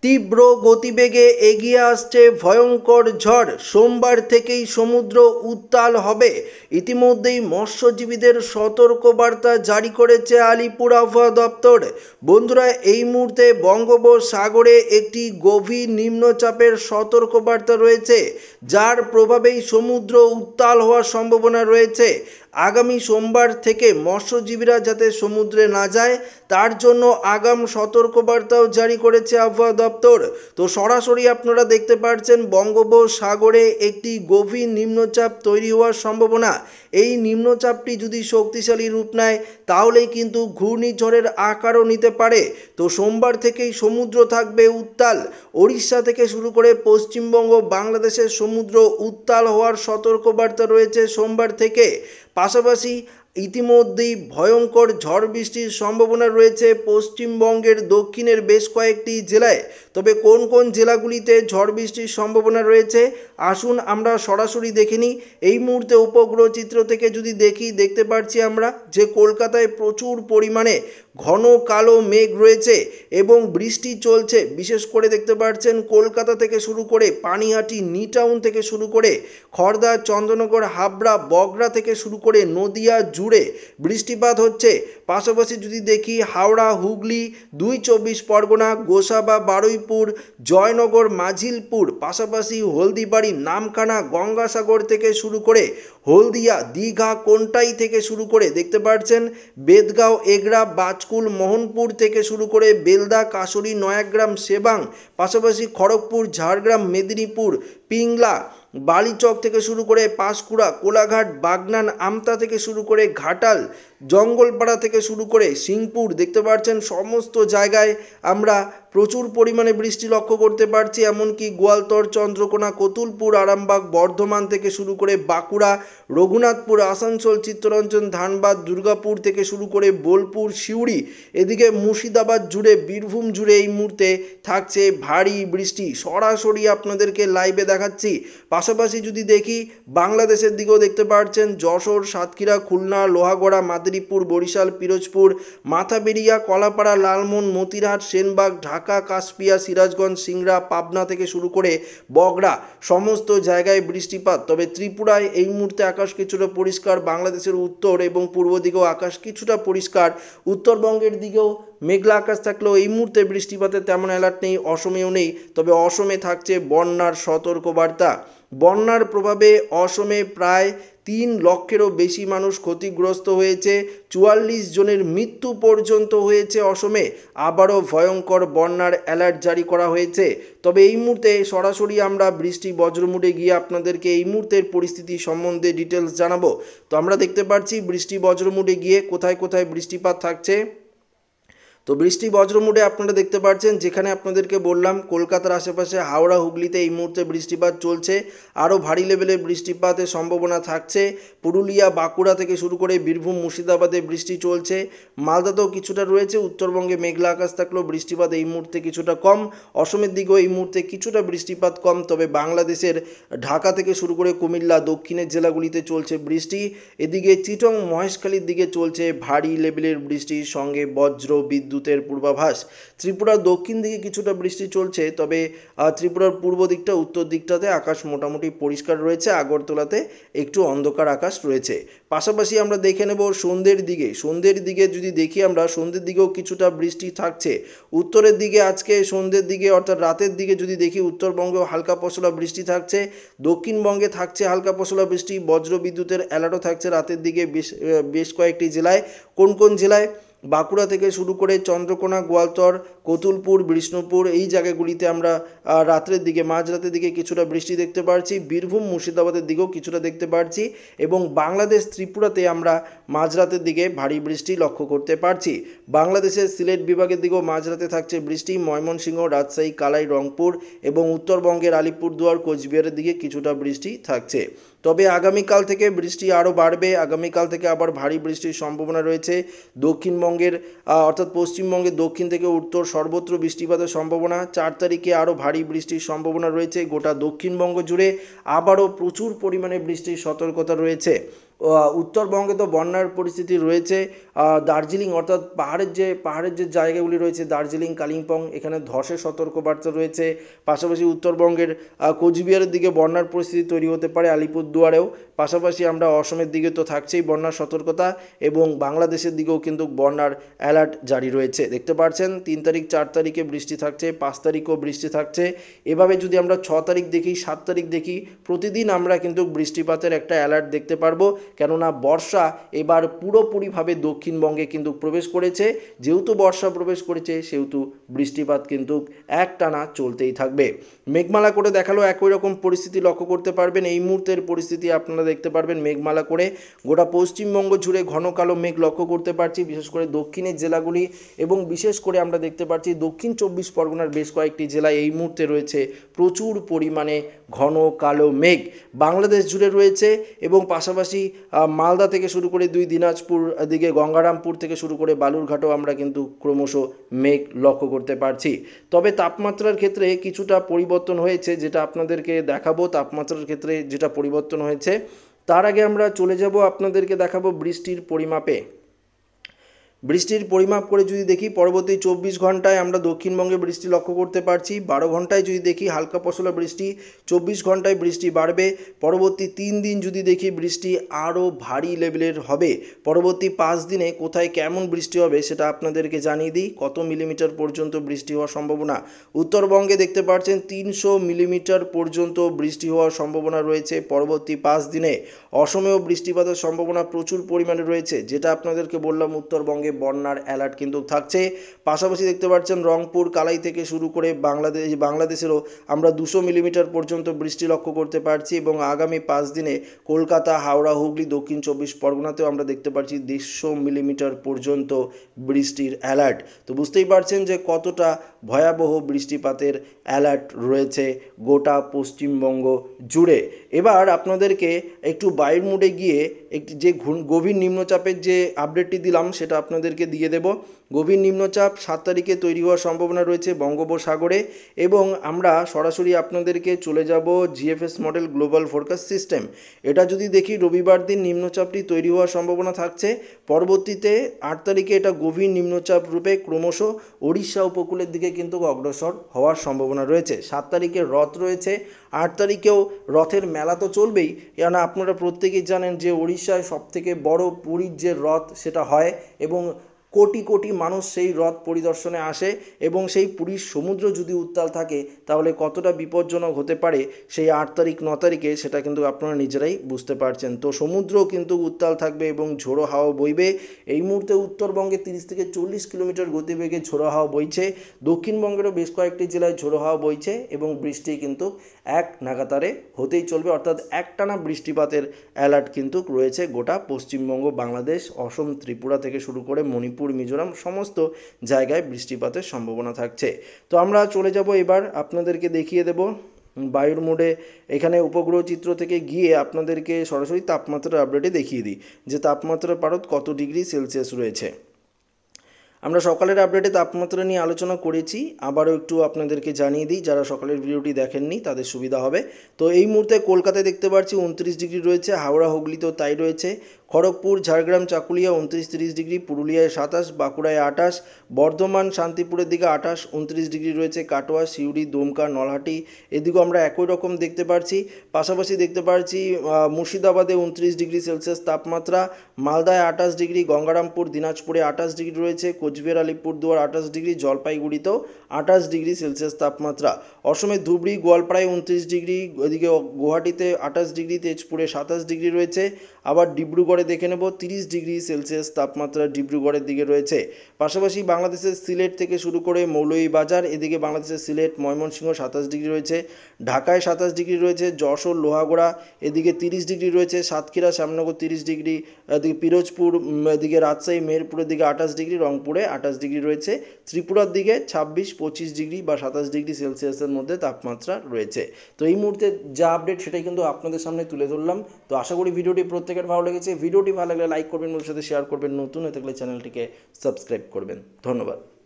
তীব্র গতিবেগে এগিয়ে আসছে ভয়ঙ্কর ঝড়। সোমবার থেকেই সমুদ্র উত্তাল হবে। ইতিমধ্যেই মৎস্যজীবীদের সতর্কবার্তা জারি করেছে আলিপুর আবহাওয়া দপ্তর। বন্ধুরা, এই মুহূর্তে বঙ্গোপসাগরে একটি গভীর নিম্নচাপের সতর্কবার্তা রয়েছে, যার প্রভাবেই সমুদ্র উত্তাল হওয়ার সম্ভাবনা রয়েছে। আগামী সোমবার থেকে মৎস্যজীবীরা যাতে সমুদ্রে না যায় তার জন্য আগাম সতর্কবার্তাও জারি করেছে আবহাওয়া দপ্তর। তো সরাসরি আপনারা দেখতে পাচ্ছেন বঙ্গোপসাগরে একটি গভীর নিম্নচাপ তৈরি হওয়ার সম্ভাবনা। এই নিম্নচাপটি যদি শক্তিশালী রূপ নেয় তাহলেই কিন্তু ঘূর্ণিঝড়ের আকারও নিতে পারে। তো সোমবার থেকেই সমুদ্র থাকবে উত্তাল। ওড়িশা থেকে শুরু করে পশ্চিমবঙ্গ, বাংলাদেশের সমুদ্র উত্তাল হওয়ার সতর্কবার্তা রয়েছে সোমবার থেকে। পাশাপাশি ইতিমধ্যেই ভয়ঙ্কর ঝড় বৃষ্টির সম্ভাবনা রয়েছে পশ্চিমবঙ্গের দক্ষিণের বেশ কয়েকটি জেলায়। তবে কোন কোন জেলাগুলিতে ঝড় বৃষ্টির সম্ভাবনা রয়েছে আসুন আমরা সরাসরি দেখে নিই। এই মুহূর্তে উপগ্রহ চিত্র থেকে যদি দেখতে পাচ্ছি আমরা যে কলকাতায় প্রচুর পরিমাণে ঘন কালো মেঘ রয়েছে এবং বৃষ্টি চলছে। বিশেষ করে দেখতে পাচ্ছেন কলকাতা থেকে শুরু করে পানিহাটি, নিউটাউন থেকে শুরু করে খড়দা, চন্দ্রনগর, হাবড়া, বগরা থেকে শুরু করে নদিয়া জুড়ে বৃষ্টিপাত হচ্ছে। পাশাপাশি যদি দেখি হাওড়া, হুগলি, 2 চব্বিশ পরগনা, গোসাবা, বারুইপুর, জয়নগর, মাঝিলপুর, পাশাপাশি হলদিবাড়ি, নামখানা, গঙ্গাসাগর থেকে শুরু করে হলদিয়া, দীঘা, কোন্টাই থেকে শুরু করে দেখতে পাচ্ছেন বেদগাঁও, এগরা, বাজকুল, মোহনপুর থেকে শুরু করে বেলদা, কাশরি, নয়াগ্রাম, সেবাং, পাশাপাশি খড়গপুর, ঝাড়গ্রাম, মেদিনীপুর, পিংলা, বালিচক থেকে শুরু করে পাঁশকুড়া, কোলাঘাট, বাগনান, আমতা থেকে শুরু করে ঘাটাল, জঙ্গলপাড়া থেকে শুরু করে সিংপুর দেখতে পাচ্ছেন সমস্ত জায়গায় আমরা প্রচুর পরিমাণে বৃষ্টি লক্ষ্য করতে পারছি। এমনকি গোয়ালতর, চন্দ্রকোনা, কতুলপুর, আরামবাগ, বর্ধমান থেকে শুরু করে বাঁকুড়া, রঘুনাথপুর, আসানসোল, চিত্তরঞ্জন, ধানবাদ, দুর্গাপুর থেকে শুরু করে বোলপুর, সিউড়ি, এদিকে মুর্শিদাবাদ জুড়ে, বীরভূম জুড়ে এই মুহূর্তে থাকছে ভারী বৃষ্টি। সরাসরি আপনাদেরকে লাইভে দেখাচ্ছি। পাশাপাশি যদি দেখি বাংলাদেশের দিকেও দেখতে পাচ্ছেন যশোর, সাতক্ষীরা, খুলনা, লোহাগড়া, মাদারীপুর, বরিশাল, পিরোজপুর, মাথাবেড়িয়া, কলাপাড়া, লালমোহন, মতিরহাট, সেনবাগ, ঢাকা, কাশপিয়া, সিরাজগঞ্জ, সিংড়া, পাবনা থেকে শুরু করে বগরা সমস্ত জায়গায় বৃষ্টিপাত। তবে ত্রিপুরায় এই মুহূর্তে আকাশ কিছুটা পরিষ্কার। বাংলাদেশের উত্তর এবং পূর্ব দিকেও আকাশ কিছুটা পরিষ্কার। উত্তরবঙ্গের দিকেও মেঘলা আকাশ থাকলেও এই মুহূর্তে বৃষ্টিপাতের তেমন অ্যালার্ট নেই, অসমেও নেই। তবে অসমে থাকছে বন্যার সতর্কবার্তা। বন্যার প্রভাবে অসমে প্রায় 3 লক্ষেরও বেশি মানুষ ক্ষতিগ্রস্ত হয়েছে। 44 জনের মৃত্যু পর্যন্ত হয়েছে অসমে। আবারও ভয়ঙ্কর বন্যার অ্যালার্ট জারি করা হয়েছে। তবে এই মুহূর্তে সরাসরি আমরা বৃষ্টি বজ্রমুডে গিয়ে আপনাদেরকে এই মুহূর্তের পরিস্থিতি সম্বন্ধে ডিটেলস জানাবো। তো আমরা দেখতে পাচ্ছি বৃষ্টি বজ্রমুডে গিয়ে কোথায় কোথায় বৃষ্টিপাত থাকছে। তো বৃষ্টি বজ্রমুডে আপনারা দেখতে পাচ্ছেন, যেখানে আপনাদেরকে বললাম কলকাতার আশেপাশে হাওড়া, হুগলিতে এই মুহূর্তে বৃষ্টিপাত চলছে। আরও ভারী লেভেলের বৃষ্টিপাতের সম্ভাবনা থাকছে। পুরুলিয়া, বাঁকুড়া থেকে শুরু করে বীরভূম, মুর্শিদাবাদে বৃষ্টি চলছে। মালদাতেও কিছুটা রয়েছে। উত্তরবঙ্গে মেঘলা আকাশ থাকলেও বৃষ্টিপাত এই মুহূর্তে কিছুটা কম। অসমের দিকেও এই মুহূর্তে কিছুটা বৃষ্টিপাত কম। তবে বাংলাদেশের ঢাকা থেকে শুরু করে কুমিল্লা, দক্ষিণের জেলাগুলিতে চলছে বৃষ্টি। এদিকে চিটং, মহেশখালীর দিকে চলছে ভারী লেভেলের বৃষ্টির সঙ্গে বজ্র বিদ্যুৎ পূর্বাভাস। ত্রিপুরার দক্ষিণ দিকে কিছুটা বৃষ্টি চলছে। তবে ত্রিপুরার পূর্ব দিকটা, উত্তর দিকটাতে আকাশ মোটামুটি পরিষ্কার রয়েছে। আগরতলাতে একটু অন্ধকার আকাশ রয়েছে। পাশাপাশি আমরা দেখে নেব সন্ধ্যের দিকে যদি দেখি আমরা সন্ধ্যের দিকেও কিছুটা বৃষ্টি থাকছে। উত্তরের দিকে আজকে সন্ধ্যের দিকে অর্থাৎ রাতের দিকে যদি দেখি উত্তরবঙ্গেও হালকা পশলা বৃষ্টি থাকছে। দক্ষিণবঙ্গে থাকছে হালকা পশলা বৃষ্টি। বজ্র বিদ্যুতের অ্যালার্টও থাকছে রাতের দিকে বেশ কয়েকটি জেলায়। কোন কোন জেলায়? বাঁকুড়া থেকে শুরু করে চন্দ্রকোনা, গোয়ালতর, কতুলপুর, বিষ্ণুপুর এই জায়গাগুলিতে আমরা রাত্রের দিকে, মাঝরাতের দিকে কিছুটা বৃষ্টি দেখতে পাচ্ছি। বীরভূম, মুর্শিদাবাদের দিকেও কিছুটা দেখতে পাচ্ছি এবং বাংলাদেশ ত্রিপুরাতে আমরা মাঝরাতের দিকে ভারী বৃষ্টি লক্ষ্য করতে পারছি। বাংলাদেশের সিলেট বিভাগের দিকেও মাঝরাতে থাকছে বৃষ্টি। ময়মনসিংহ, রাজশাহী, কালাই, রংপুর এবং উত্তরবঙ্গের আলিপুরদুয়ার, কোচবিহারের দিকে কিছুটা বৃষ্টি থাকছে। তবে আগামীকাল থেকে বৃষ্টি আরও বাড়বে। আগামীকাল থেকে আবার ভারী বৃষ্টির সম্ভাবনা রয়েছে। দক্ষিণবঙ্গের অর্থাৎ পশ্চিমবঙ্গের দক্ষিণ থেকে উত্তর সর্বত্র বৃষ্টিপাতের সম্ভাবনা। 4 তারিখে আরও ভারী বৃষ্টির সম্ভাবনা রয়েছে। গোটা দক্ষিণবঙ্গ জুড়ে আবারও প্রচুর পরিমাণে বৃষ্টির সতর্কতা রয়েছে। উত্তরবঙ্গে তো বন্যার পরিস্থিতি রয়েছে। দার্জিলিং অর্থাৎ পাহাড়ের যে জায়গাগুলি রয়েছে দার্জিলিং, কালিম্পং, এখানে ধসের সতর্কবার্তা রয়েছে। পাশাপাশি উত্তরবঙ্গের কোচবিহারের দিকে বন্যার পরিস্থিতি তৈরি হতে পারে, আলিপুরদুয়ারেও। পাশাপাশি আমরা অসমের দিকে তো থাকছেই বন্যার সতর্কতা, এবং বাংলাদেশের দিকেও কিন্তু বন্যার অ্যালার্ট জারি রয়েছে। দেখতে পাচ্ছেন 3 তারিখ 4 তারিখে বৃষ্টি থাকছে, 5 তারিখও বৃষ্টি থাকছে। এভাবে যদি আমরা 6 তারিখ দেখি, 7 তারিখ দেখি, প্রতিদিন আমরা কিন্তু বৃষ্টিপাতের একটা অ্যালার্ট দেখতে পারবো। কেননা বর্ষা এবার পুরোপুরিভাবে দক্ষিণবঙ্গে কিন্তু প্রবেশ করেছে। যেহেতু বর্ষা প্রবেশ করেছে সেহেতু বৃষ্টিপাত কিন্তু একটানা চলতেই থাকবে। মেঘমালা করে দেখালো একই রকম পরিস্থিতি লক্ষ্য করতে পারবেন। এই মুহূর্তের পরিস্থিতি আপনারা দেখতে পারবেন মেঘমালা করে গোটা পশ্চিমবঙ্গ জুড়ে ঘন কালো মেঘ লক্ষ্য করতে পারছি, বিশেষ করে দক্ষিণের জেলাগুলি, এবং বিশেষ করে আমরা দেখতে পাচ্ছি দক্ষিণ 24 পরগনার বেশ কয়েকটি জেলায় এই মুহূর্তে রয়েছে প্রচুর পরিমাণে ঘন কালো মেঘ। বাংলাদেশ জুড়ে রয়েছে, এবং পাশাপাশি মালদা থেকে শুরু করে 2 দিনাজপুর দিকে, গঙ্গারামপুর থেকে শুরু করে বালুরঘাটও আমরা কিন্তু ক্রমশ মেঘ লক্ষ্য করতে পারছি। তবে তাপমাত্রার ক্ষেত্রে কিছুটা পরিবর্তন হয়েছে, যেটা আপনাদেরকে দেখাবো। তাপমাত্রার ক্ষেত্রে যেটা পরিবর্তন হয়েছে, তার আগে আমরা চলে যাব আপনাদেরকে দেখাবো বৃষ্টির পরিমাপে। বৃষ্টির পরিমাপ করে যদি দেখি, পরবর্তী 24 ঘন্টায় আমরা দক্ষিণবঙ্গে বৃষ্টি লক্ষ্য করতে পারছি। 12 ঘন্টায় যদি দেখি হালকা পশলা বৃষ্টি, 24 ঘন্টায় বৃষ্টি বাড়বে। পরবর্তী 3 দিন যদি দেখি বৃষ্টি আরও ভারী লেভেলের হবে। পরবর্তী 5 দিনে কোথায় কেমন বৃষ্টি হবে সেটা আপনাদেরকে জানিয়ে দিই। কত মিলিমিটার পর্যন্ত বৃষ্টি হওয়ার সম্ভাবনা? উত্তরবঙ্গে দেখতে পাচ্ছেন 300 মিলিমিটার পর্যন্ত বৃষ্টি হওয়ার সম্ভাবনা রয়েছে পরবর্তী 5 দিনে। অসমেও বৃষ্টিপাতের সম্ভাবনা প্রচুর পরিমাণে রয়েছে, যেটা আপনাদেরকে বললাম উত্তরবঙ্গে বন্যার অ্যালার্ট কিন্তু থাকছে। পাশাপাশি দেখতে পাচ্ছেন রংপুর, কালাই থেকে শুরু করে বাংলাদেশেরও আমরা 200 মিলিমিটার পর্যন্ত বৃষ্টি লক্ষ্য করতে পারছি, এবং আগামী 5 দিনে কলকাতা, হাওড়া, হুগলি, দক্ষিণ 24 পরগনাতেও আমরা দেখতে পাচ্ছি 150 মিলিমিটার পর্যন্ত বৃষ্টির অ্যালার্ট। তো বুঝতেই পারছেন যে কতটা ভয়াবহ বৃষ্টিপাতের অ্যালার্ট রয়েছে গোটা পশ্চিমবঙ্গ জুড়ে। এবার আপনাদেরকে একটু বায়ুর মুডে গিয়ে একটি যে গভীর নিম্নচাপের যে আপডেটটি দিলাম সেটা আপনাদেরকে দিয়ে দেব। গভীর নিম্নচাপ 7 তারিখে তৈরি হওয়ার সম্ভাবনা রয়েছে বঙ্গোপসাগরে, এবং আমরা সরাসরি আপনাদেরকে চলে যাব GFS model global forecast system. এটা যদি দেখি রবিবার দিন নিম্নচাপটি তৈরি হওয়ার সম্ভাবনা থাকছে। পরবর্তীতে 8 তারিখে এটা গভীর নিম্নচাপ রূপে ক্রমশ ওড়িশা উপকূলের দিকে কিন্তু অগ্রসর হওয়ার সম্ভাবনা রয়েছে। 7 তারিখে রথ রয়েছে, 8 তারিখেও রথের মেলা তো চলবেই। কেননা আপনারা প্রত্যেকেই জানেন যে ওড়িশায় সবথেকে বড় পুরীর যে রথ সেটা হয়, এবং কোটি কোটি মানুষ সেই রথ পরিদর্শনে আসে, এবং সেই পুরীর সমুদ্র যদি উত্তাল থাকে তাহলে কতটা বিপজ্জনক হতে পারে সেই 8 তারিখ 9 তারিখে সেটা কিন্তু আপনারা নিজেরাই বুঝতে পারছেন। তো সমুদ্রও কিন্তু উত্তাল থাকবে এবং ঝোড়ো হাওয়া বইবে। এই মুহূর্তে উত্তরবঙ্গে 30 থেকে 40 কিলোমিটার গতিবেগে ঝোড়ো হাওয়া বইছে। দক্ষিণবঙ্গেরও বেশ কয়েকটি জেলায় ঝোড়ো হাওয়া বইছে, এবং বৃষ্টি কিন্তু এক নাগাতারে হতেই চলবে, অর্থাৎ একটানা বৃষ্টিপাতের অ্যালার্ট কিন্তু রয়েছে গোটা পশ্চিমবঙ্গ, বাংলাদেশ, অসম, ত্রিপুরা থেকে শুরু করে মণিপুর, মিজোরাম সমস্ত জায়গায় বৃষ্টিপাতের সম্ভাবনা থাকছে। তো আমরা চলে যাব, এবার আপনাদেরকে দেখিয়ে দেব বায়ুর মোডে। এখানে উপগ্রহ চিত্র থেকে গিয়ে আপনাদেরকে সরাসরি তাপমাত্রার আপডেটে দেখিয়ে দিই যে তাপমাত্রার পারদ কত ডিগ্রি সেলসিয়াস রয়েছে। আমরা সকালের আপডেটে তাপমাত্রা নিয়ে আলোচনা করেছি, আবারও একটু আপনাদেরকে জানিয়ে দিই, যারা সকালের ভিডিওটি দেখেননি তাদের সুবিধা হবে। তো এই মুহূর্তে কলকাতায় দেখতে পাচ্ছি 29 ডিগ্রি রয়েছে, হাওড়া হুগলিতেও তাই রয়েছে, খড়গপুর, ঝাড়গ্রাম, চাকুলিয়া 29-30 ডিগ্রি, পুরুলিয়ায় 27, বাঁকুড়ায় 28, বর্ধমান, শান্তিপুরের দিকে 28, 29 ডিগ্রি রয়েছে, কাটোয়া, সিউড়ি, দমকা, নলহাটি এদিকেও আমরা একই রকম দেখতে পাচ্ছি। পাশাপাশি দেখতে পাচ্ছি মুর্শিদাবাদে 29 ডিগ্রি সেলসিয়াস তাপমাত্রা, মালদায় 28 ডিগ্রি, গঙ্গারামপুর, দিনাজপুরে 28 ডিগ্রি রয়েছে, কোচবিহার, আলিপুরদুয়ার 28 ডিগ্রি, জলপাইগুড়িতেও 28 ডিগ্রি সেলসিয়াস তাপমাত্রা, অসমের ধুবড়ি, গোয়ালপাড়ায় 29 ডিগ্রি, এদিকে গুয়াহাটিতে 28 ডিগ্রি, তেজপুরে 27 ডিগ্রি রয়েছে। আবার ডিব্রুগড়ে দেখে নেব 30 ডিগ্রি সেলসিয়াস তাপমাত্রা ডিব্রুগড়ের দিকে রয়েছে। পাশাপাশি বাংলাদেশের সিলেট থেকে শুরু করে মৌলভীবাজার, এদিকে বাংলাদেশের সিলেট, ময়মনসিংহ 27 ডিগ্রি রয়েছে, ঢাকায় 27 ডিগ্রি রয়েছে, যশোর, লোহাগড়া এদিকে 30 ডিগ্রি রয়েছে, সাতক্ষীরা, শ্যামনগর 30 ডিগ্রি, এদিকে পিরোজপুর, এদিকে রাজশাহী, মেহেরপুরের দিকে 28 ডিগ্রি, রংপুরে 28 ডিগ্রি রয়েছে, ত্রিপুরার দিকে 26-25 ডিগ্রি বা 27 ডিগ্রি সেলসিয়াসের মধ্যে তাপমাত্রা রয়েছে। তো এই মুহূর্তে যা আপডেট সেটাই কিন্তু আপনাদের সামনে তুলে ধরলাম। তো আশা করি ভিডিওটি প্রত্যেকের ভালো লেগেছে। ভিডিওটি ভালো লাগলে লাইক করবেন, ওর সাথে শেয়ার করবেন, নতুন হয়ে থাকলে চ্যানেলটিকে সাবস্ক্রাইব করবেন। ধন্যবাদ।